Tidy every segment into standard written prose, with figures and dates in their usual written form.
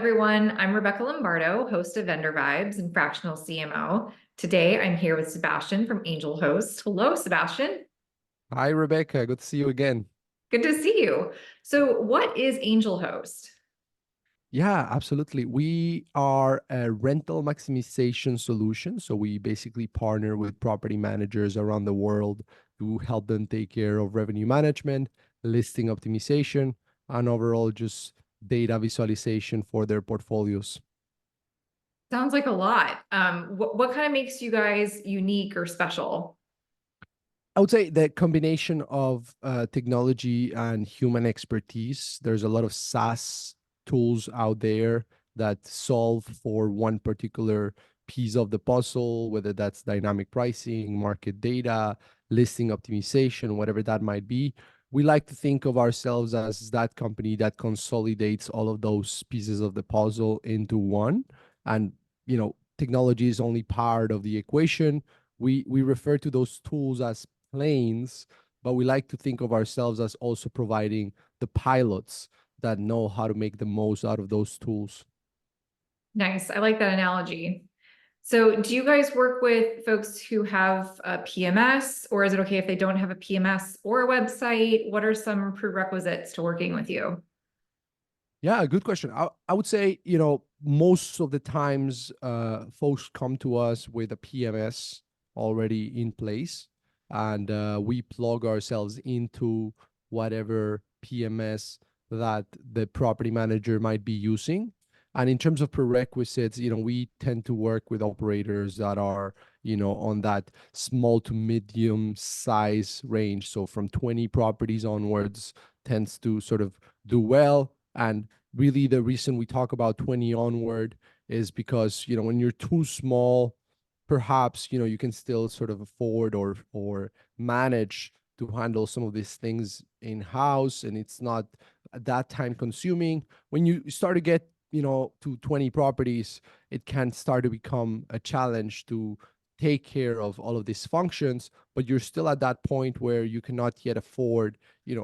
everyone. I'm Rebecca Lombardo, host of VendorVibes and fractional CMO. Today, I'm here with Sebastian from Angel Host. Hello, Sebastian. Hi, Rebecca. Good to see you again. Good to see you. So, what is Angel Host? Yeah, absolutely. We are a rental maximization solution. So we basically partner with property managers around the world to help them take care of revenue management, listing optimization, and overall just data visualization for their portfolios. Sounds like a lot. What kind of makes you guys unique or special? I would say the combination of technology and human expertise. There's a lot of SaaS tools out there that solve for one particular piece of the puzzle, whether that's dynamic pricing, market data, listing optimization, whatever that might be. We like to think of ourselves as that company that consolidates all of those pieces of the puzzle into one. And, technology is only part of the equation. We refer to those tools as planes, but we like to think of ourselves as also providing the pilots that know how to make the most out of those tools. Nice. I like that analogy. So, do you guys work with folks who have a PMS, or is it okay if they don't have a PMS or a website? What are some prerequisites to working with you? Yeah, good question. I would say, most of the times folks come to us with a PMS already in place, and we plug ourselves into whatever PMS that the property manager might be using. And in terms of prerequisites, we tend to work with operators that are, on that small to medium size range. So from 20 properties onwards tends to sort of do well. And really the reason we talk about 20 onward is because, when you're too small, perhaps, you can still sort of afford or manage to handle some of these things in house, and it's not that time consuming. When you start to get, to 20 properties, it can start to become a challenge to take care of all of these functions, but you're still at that point where you cannot yet afford,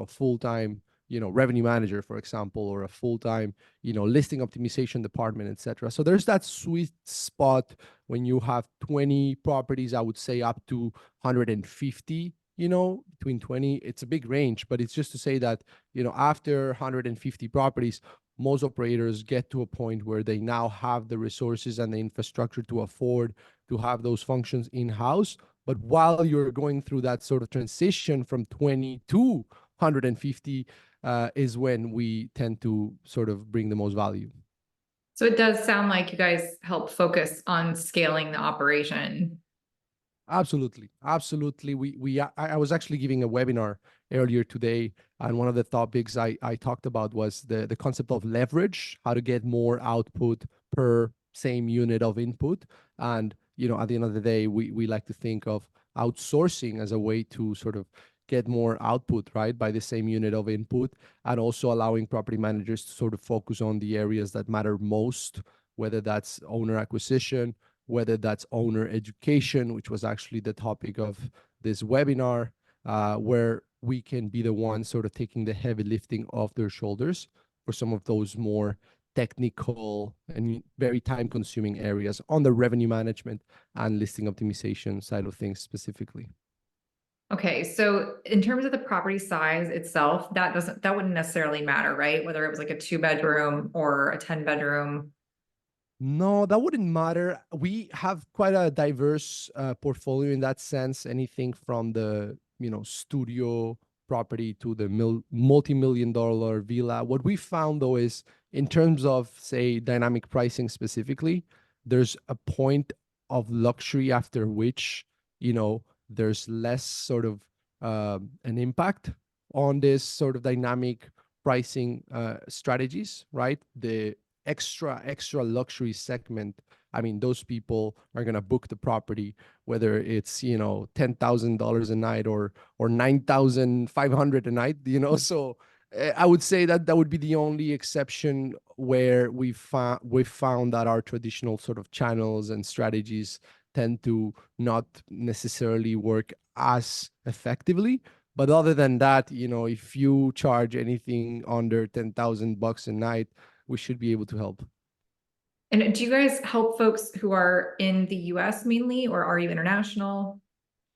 full-time, revenue manager, for example, or a full-time, listing optimization department, etc. So there's that sweet spot when you have 20 properties, I would say up to 150, between 20. It's a big range, but it's just to say that, after 150 properties, most operators get to a point where they now have the resources and the infrastructure to afford to have those functions in-house. But while you're going through that sort of transition from 20 to 150, is when we tend to sort of bring the most value. So it does sound like you guys help focus on scaling the operation. Absolutely, absolutely. I was actually giving a webinar earlier today, and one of the topics I talked about was the concept of leverage, how to get more output per same unit of input. And at the end of the day, we like to think of outsourcing as a way to sort of get more output, right, by the same unit of input, and also allowing property managers to sort of focus on the areas that matter most, whether that's owner acquisition, whether that's owner education, which was actually the topic of this webinar, where we can be the ones sort of taking the heavy lifting off their shoulders for some of those more technical and very time consuming areas on the revenue management and listing optimization side of things specifically. Okay, so in terms of the property size itself, that wouldn't necessarily matter, right? Whether it was like a 2 bedroom or a 10 bedroom. No, that wouldn't matter. We have quite a diverse portfolio in that sense. Anything from the studio property to the multi-million dollar villa. What we found though is, in terms of say dynamic pricing specifically, there's a point of luxury after which there's less sort of an impact on this sort of dynamic pricing strategies, right? The extra luxury segment, I mean, those people are going to book the property, whether it's $10,000 a night or 9,500 a night, so I would say that that would be the only exception where we've found that our traditional sort of channels and strategies tend to not necessarily work as effectively. But other than that, if you charge anything under $10,000 a night, we should be able to help. And do you guys help folks who are in the US mainly, or are you international?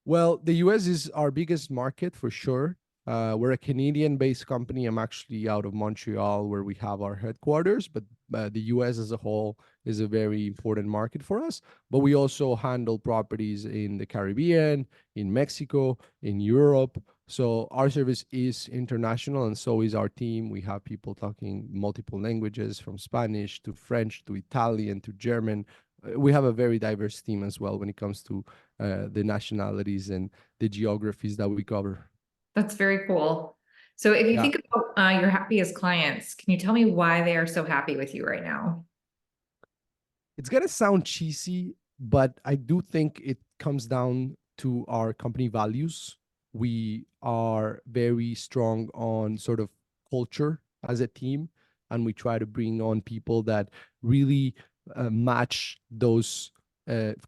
Well, the US is our biggest market for sure. We're a Canadian-based company. I'm actually out of Montreal, where we have our headquarters, but the US as a whole is a very important market for us. But we also handle properties in the Caribbean, in Mexico, in Europe. So our service is international, and so is our team. We have people talking multiple languages, from Spanish to French to Italian to German. We have a very diverse team as well when it comes to the nationalities and the geographies that we cover. That's very cool. So if you Yeah, think about your happiest clients, can you tell me why they are so happy with you right now? it's gonna sound cheesy, but I do think it comes down to our company values. We are very strong on sort of culture as a team, and we try to bring on people that really match those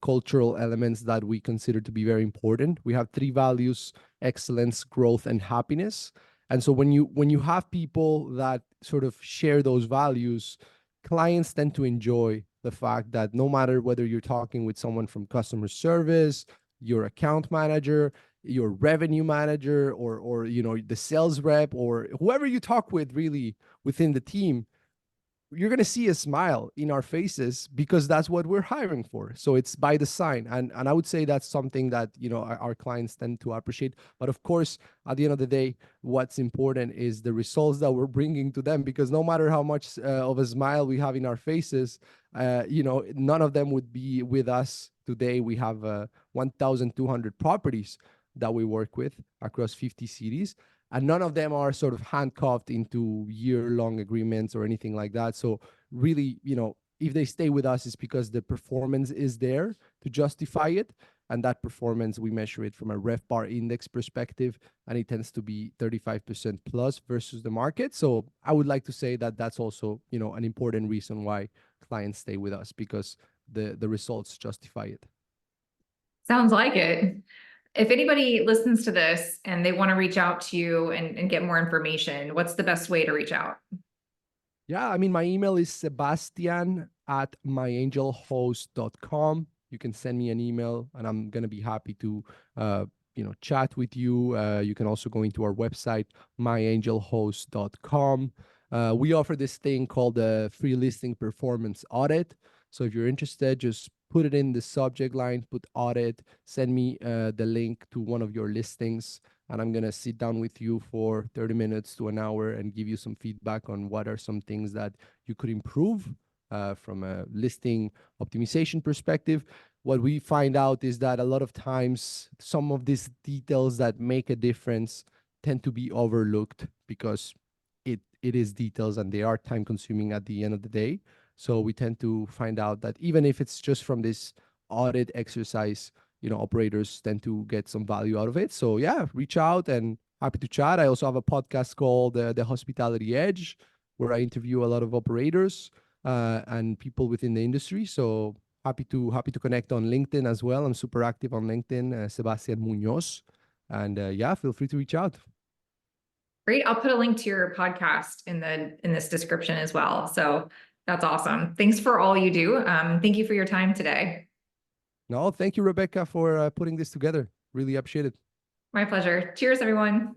cultural elements that we consider to be very important. We have three values: excellence, growth, and happiness. And so when you have people that sort of share those values, clients tend to enjoy the fact that no matter whether you're talking with someone from customer service, your account manager, your revenue manager, or the sales rep, or whoever you talk with really within the team, you're going to see a smile in our faces, because that's what we're hiring for. So it's by design. And I would say that's something that, our clients tend to appreciate. But of course, at the end of the day, what's important is the results that we're bringing to them, because no matter how much of a smile we have in our faces, none of them would be with us today. We have 1,200 properties that we work with across 50 cities, and none of them are sort of handcuffed into year-long agreements or anything like that. So really, if they stay with us, it's because the performance is there to justify it. And that performance, we measure it from a RevPAR index perspective, and it tends to be 35% plus versus the market. So I would like to say that that's also, an important reason why clients stay with us, because the results justify it. Sounds like it. If anybody listens to this and they want to reach out to you and get more information, what's the best way to reach out? Yeah, I mean, my email is sebastian@myangelhost.com. You can send me an email, and I'm going to be happy to, chat with you. You can also go into our website, myangelhost.com. We offer this thing called the free listing performance audit. So if you're interested, just put it in the subject line, put audit, send me the link to one of your listings, and I'm going to sit down with you for 30 minutes to an hour and give you some feedback on what are some things that you could improve from a listing optimization perspective. What we find out is that a lot of times some of these details that make a difference tend to be overlooked, because it is details and they are time consuming at the end of the day. So we tend to find out that even if it's just from this audit exercise, operators tend to get some value out of it. So yeah, reach out, and happy to chat. I also have a podcast called The Hospitality Edge, where I interview a lot of operators and people within the industry. So happy to connect on LinkedIn as well. I'm super active on LinkedIn, Sebastian Muñoz. And yeah, feel free to reach out. Great. I'll put a link to your podcast in this description as well. So that's awesome. Thanks for all you do. Thank you for your time today. No, thank you, Rebecca, for putting this together. Really appreciate it. My pleasure. Cheers, everyone.